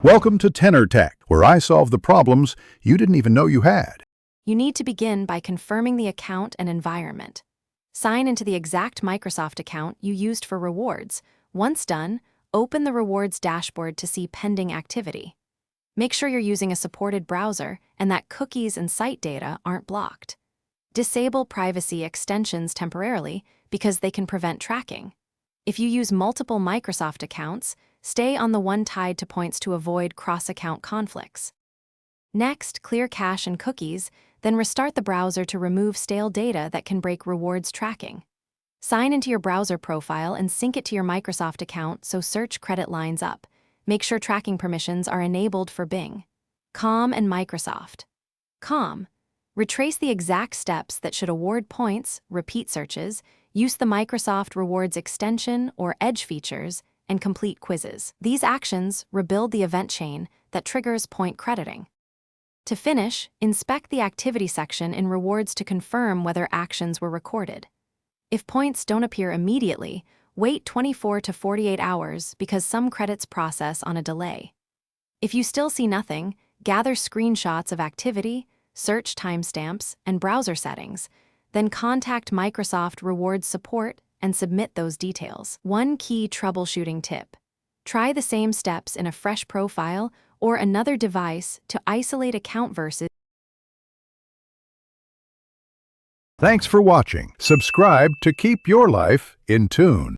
Welcome to Tenor Tech, where I solve the problems you didn't even know you had. You need to begin by confirming the account and environment. Sign into the exact Microsoft account you used for rewards. Once done, open the rewards dashboard to see pending activity. Make sure you're using a supported browser and that cookies and site data aren't blocked. Disable privacy extensions temporarily because they can prevent tracking. If you use multiple Microsoft accounts, stay on the one tied to points to avoid cross-account conflicts. Next, clear cache and cookies, then restart the browser to remove stale data that can break rewards tracking. Sign into your browser profile and sync it to your Microsoft account so search credit lines up. Make sure tracking permissions are enabled for Bing. Com and Microsoft. Com. Retrace the exact steps that should award points, repeat searches, use the Microsoft Rewards extension or Edge features, and complete quizzes. These actions rebuild the event chain that triggers point crediting. To finish, inspect the activity section in Rewards to confirm whether actions were recorded. If points don't appear immediately, wait 24 to 48 hours because some credits process on a delay. If you still see nothing, gather screenshots of activity, search timestamps, and browser settings, then contact Microsoft Rewards support and submit those details. One key troubleshooting tip: try the same steps in a fresh profile or another device to isolate account versus. Thanks for watching. Subscribe to keep your life in tune.